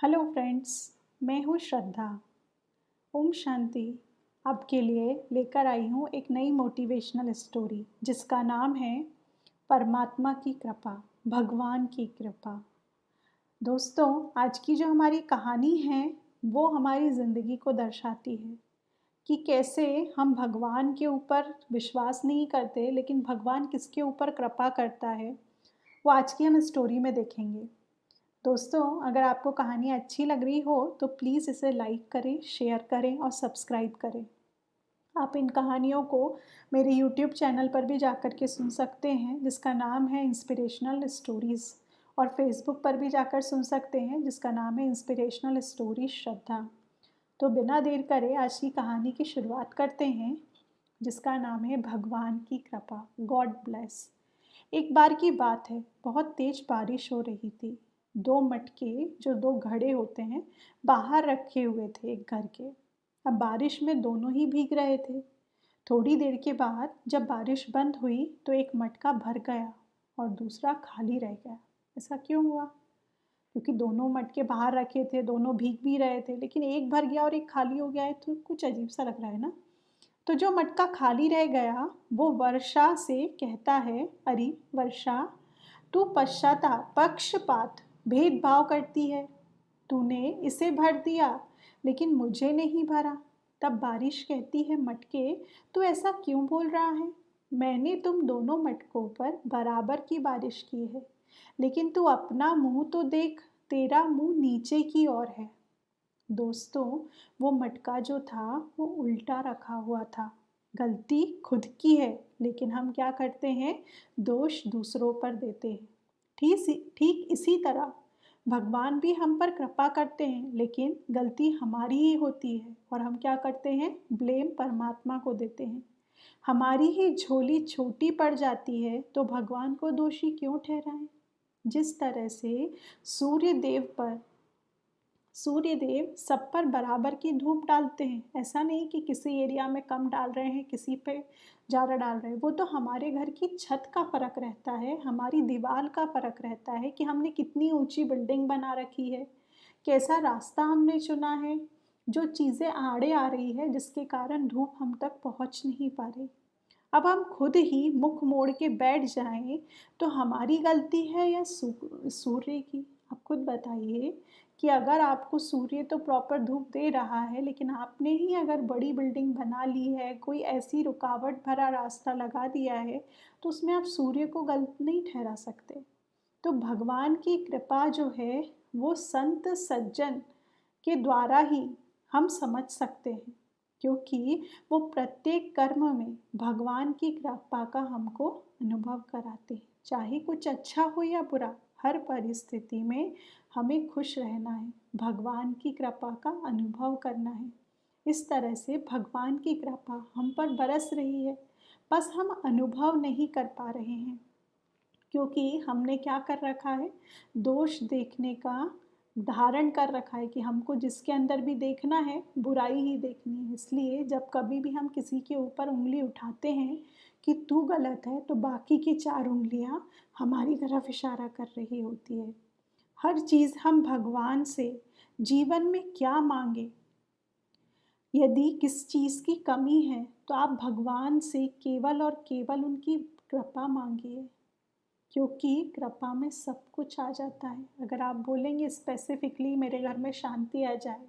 Hello friends, मैं हूँ श्रद्धा। ओम शांति। आपके लिए लेकर आई हूँ एक नई मोटिवेशनल स्टोरी जिसका नाम है परमात्मा की कृपा, भगवान की कृपा। दोस्तों, आज की जो हमारी कहानी है वो हमारी ज़िंदगी को दर्शाती है कि कैसे हम भगवान के ऊपर विश्वास नहीं करते, लेकिन भगवान किसके ऊपर कृपा करता है वो आज की हम स्टोरी में देखेंगे। दोस्तों, अगर आपको कहानी अच्छी लग रही हो तो प्लीज़ इसे लाइक करें, शेयर करें और सब्सक्राइब करें। आप इन कहानियों को मेरे यूट्यूब चैनल पर भी जाकर के सुन सकते हैं जिसका नाम है इंस्पिरेशनल स्टोरीज़, और फेसबुक पर भी जाकर सुन सकते हैं जिसका नाम है इंस्पिरेशनल स्टोरीज श्रद्धा। तो बिना देर करे आज की कहानी की शुरुआत करते हैं जिसका नाम है भगवान की कृपा, गॉड ब्लेस। एक बार की बात है, बहुत तेज बारिश हो रही थी। दो मटके, जो दो घड़े होते हैं, बाहर रखे हुए थे एक घर के। अब बारिश में दोनों ही भीग रहे थे। थोड़ी देर के बाद जब बारिश बंद हुई तो एक मटका भर गया और दूसरा खाली रह गया। ऐसा क्यों हुआ? क्योंकि दोनों मटके बाहर रखे थे, दोनों भीग भी रहे थे, लेकिन एक भर गया और एक खाली हो गया है तो कुछ अजीब सा लग रहा है ना। तो जो मटका खाली रह गया वो वर्षा से कहता है, अरे वर्षा, तू पक्षपात, भेदभाव करती है। तूने इसे भर दिया लेकिन मुझे नहीं भरा। तब बारिश कहती है, मटके, तू ऐसा क्यों बोल रहा है? मैंने तुम दोनों मटकों पर बराबर की बारिश की है, लेकिन तू अपना मुंह तो देख, तेरा मुंह नीचे की ओर है। दोस्तों, वो मटका जो था वो उल्टा रखा हुआ था। गलती खुद की है, लेकिन हम क्या करते हैं? दोष दूसरों पर देते हैं। ठीक इसी तरह भगवान भी हम पर कृपा करते हैं, लेकिन गलती हमारी ही होती है और हम क्या करते हैं? ब्लेम परमात्मा को देते हैं। हमारी ही झोली छोटी पड़ जाती है तो भगवान को दोषी क्यों ठहराएं? जिस तरह से सूर्य देव सब पर बराबर की धूप डालते हैं, ऐसा नहीं कि किसी एरिया में कम डाल रहे हैं, किसी पे ज़्यादा डाल रहे हैं। वो तो हमारे घर की छत का फ़र्क रहता है, हमारी दीवार का फ़र्क रहता है कि हमने कितनी ऊंची बिल्डिंग बना रखी है, कैसा रास्ता हमने चुना है, जो चीज़ें आड़े आ रही है जिसके कारण धूप हम तक पहुंच नहीं पा रही। अब हम खुद ही मुख मोड़ के बैठ जाएं तो हमारी गलती है या सूर्य की? आप खुद बताइए कि अगर आपको सूर्य तो प्रॉपर धूप दे रहा है, लेकिन आपने ही अगर बड़ी बिल्डिंग बना ली है, कोई ऐसी रुकावट भरा रास्ता लगा दिया है, तो उसमें आप सूर्य को गलत नहीं ठहरा सकते। तो भगवान की कृपा जो है वो संत सज्जन के द्वारा ही हम समझ सकते हैं, क्योंकि वो प्रत्येक कर्म में भगवान की कृपा का हमको अनुभव कराते हैं। चाहे कुछ अच्छा हो या बुरा, हर परिस्थिति में हमें खुश रहना है, भगवान की कृपा का अनुभव करना है। इस तरह से भगवान की कृपा हम पर बरस रही है, बस हम अनुभव नहीं कर पा रहे हैं, क्योंकि हमने क्या कर रखा है? दोष देखने का धारण कर रखा है कि हमको जिसके अंदर भी देखना है बुराई ही देखनी है। इसलिए जब कभी भी हम किसी के ऊपर उंगली उठाते हैं कि तू गलत है, तो बाकी की चार उंगलियां हमारी तरफ इशारा कर रही होती है। हर चीज़ हम भगवान से जीवन में क्या मांगे, यदि किस चीज़ की कमी है तो आप भगवान से केवल और केवल उनकी कृपा मांगिए, क्योंकि कृपा में सब कुछ आ जाता है। अगर आप बोलेंगे स्पेसिफिकली मेरे घर में शांति आ जाए,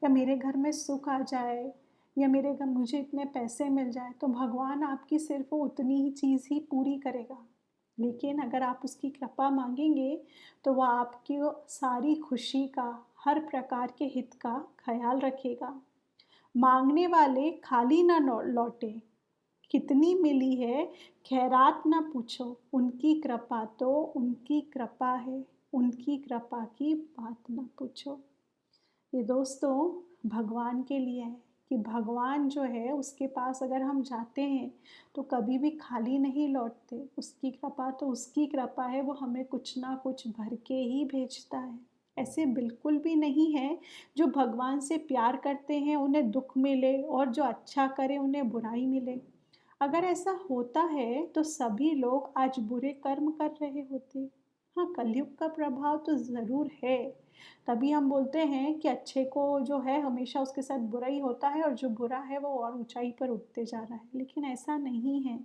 या मेरे घर में सुख आ जाए, या मेरे घर मुझे इतने पैसे मिल जाए, तो भगवान आपकी सिर्फ वो उतनी ही चीज़ ही पूरी करेगा। लेकिन अगर आप उसकी कृपा मांगेंगे तो वह आपकी सारी खुशी का, हर प्रकार के हित का ख्याल रखेगा। मांगने वाले खाली ना लौटे, कितनी मिली है खैरात ना पूछो, उनकी कृपा तो उनकी कृपा है, उनकी कृपा की बात ना पूछो। ये दोस्तों भगवान के लिए है कि भगवान जो है उसके पास अगर हम जाते हैं तो कभी भी खाली नहीं लौटते। उसकी कृपा तो उसकी कृपा है, वो हमें कुछ ना कुछ भर के ही भेजता है। ऐसे बिल्कुल भी नहीं है जो भगवान से प्यार करते हैं उन्हें दुख मिले, और जो अच्छा करे उन्हें बुराई मिले। अगर ऐसा होता है तो सभी लोग आज बुरे कर्म कर रहे होते। हाँ, कलयुग का प्रभाव तो ज़रूर है। तभी हम बोलते हैं कि अच्छे को जो है हमेशा उसके साथ बुरा ही होता है और जो बुरा है वो और ऊँचाई पर उठते जा रहा है। लेकिन ऐसा नहीं है,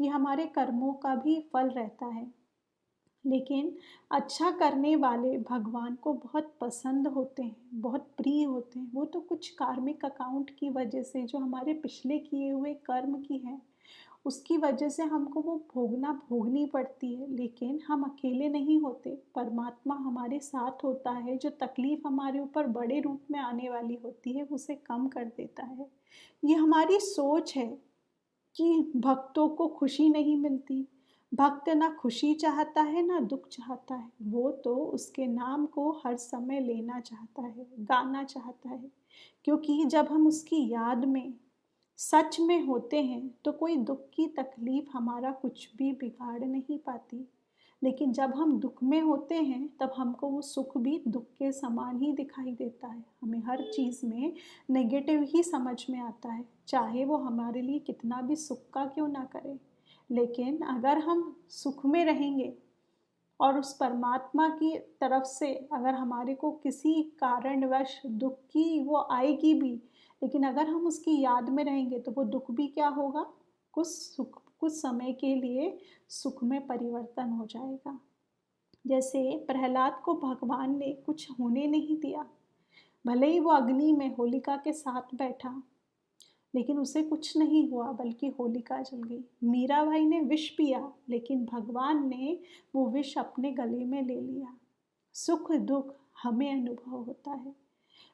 ये हमारे कर्मों का भी फल रहता है। लेकिन अच्छा करने वाले भगवान को बहुत पसंद होते हैं, बहुत प्रिय होते हैं। वो तो कुछ कार्मिक अकाउंट की वजह से जो हमारे पिछले किए हुए कर्म की हैं, उसकी वजह से हमको वो भोगनी पड़ती है। लेकिन हम अकेले नहीं होते, परमात्मा हमारे साथ होता है। जो तकलीफ़ हमारे ऊपर बड़े रूप में आने वाली होती है, उसे कम कर देता है। ये हमारी सोच है कि भक्तों को खुशी नहीं मिलती। भक्त ना खुशी चाहता है, ना दुःख चाहता है। वो तो उसके नाम को हर समय लेना चाहता है, गाना चाहता है। क्योंकि जब हम उसकी याद में सच में होते हैं, तो कोई दुःख की तकलीफ़ हमारा कुछ भी बिगाड़ नहीं पाती। लेकिन जब हम दुःख में होते हैं, तब हमको वो सुख भी दुःख के समान ही दिखाई देता है। हमें हर चीज़ में नेगेटिव ही समझ में आता है, चाहे वो हमारे लिए कितना भी सुख का क्यों ना करे। लेकिन अगर हम सुख में रहेंगे और उस परमात्मा की तरफ से अगर हमारे को किसी कारणवश दुःख की वो आएगी भी, लेकिन अगर हम उसकी याद में रहेंगे तो वो दुःख भी क्या होगा, कुछ समय के लिए सुख में परिवर्तन हो जाएगा। जैसे प्रहलाद को भगवान ने कुछ होने नहीं दिया, भले ही वो अग्नि में होलिका के साथ बैठा, लेकिन उसे कुछ नहीं हुआ बल्कि होलिका जल गई। मीराबाई ने विष पिया, लेकिन भगवान ने वो विष अपने गले में ले लिया। सुख दुख हमें अनुभव होता है।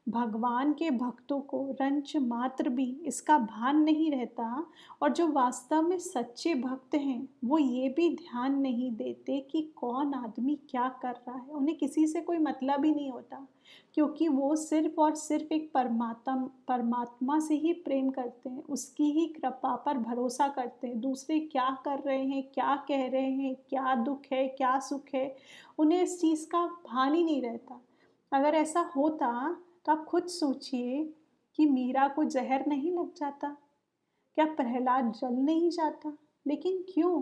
भगवान के भक्तों को रंच मात्र भी इसका भान नहीं रहता। और जो वास्तव में सच्चे भक्त हैं, वो ये भी ध्यान नहीं देते कि कौन आदमी क्या कर रहा है। उन्हें किसी से कोई मतलब ही नहीं होता, क्योंकि वो सिर्फ और सिर्फ एक परमात्मा से ही प्रेम करते हैं, उसकी ही कृपा पर भरोसा करते हैं। दूसरे क्या कर रहे हैं, क्या कह रहे हैं, क्या दुख है, क्या सुख है, उन्हें इस चीज़ का भान ही नहीं रहता। अगर ऐसा होता तो आप खुद सोचिए कि मीरा को ज़हर नहीं लग जाता? क्या प्रहलाद जल नहीं जाता? लेकिन क्यों?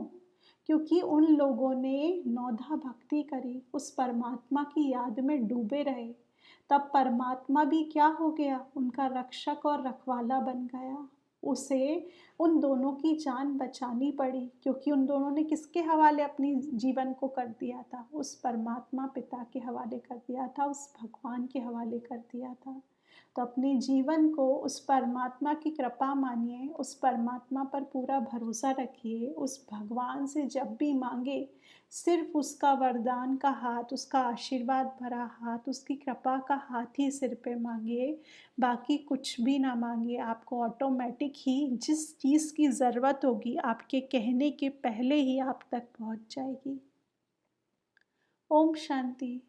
क्योंकि उन लोगों ने नौधा भक्ति करी, उस परमात्मा की याद में डूबे रहे। तब परमात्मा भी क्या हो गया? उनका रक्षक और रखवाला बन गया। उसे उन दोनों की जान बचानी पड़ी, क्योंकि उन दोनों ने किसके हवाले अपनी जीवन को कर दिया था? उस परमात्मा पिता के हवाले कर दिया था, उस भगवान के हवाले कर दिया था। तो अपने जीवन को उस परमात्मा की कृपा मानिए, उस परमात्मा पर पूरा भरोसा रखिए। उस भगवान से जब भी मांगे, सिर्फ उसका वरदान का हाथ, उसका आशीर्वाद भरा हाथ, उसकी कृपा का हाथ ही सिर पे मांगिए। बाकी कुछ भी ना मांगिए, आपको ऑटोमेटिक ही जिस चीज़ की ज़रूरत होगी, आपके कहने के पहले ही आप तक पहुंच जाएगी। ओम शांति।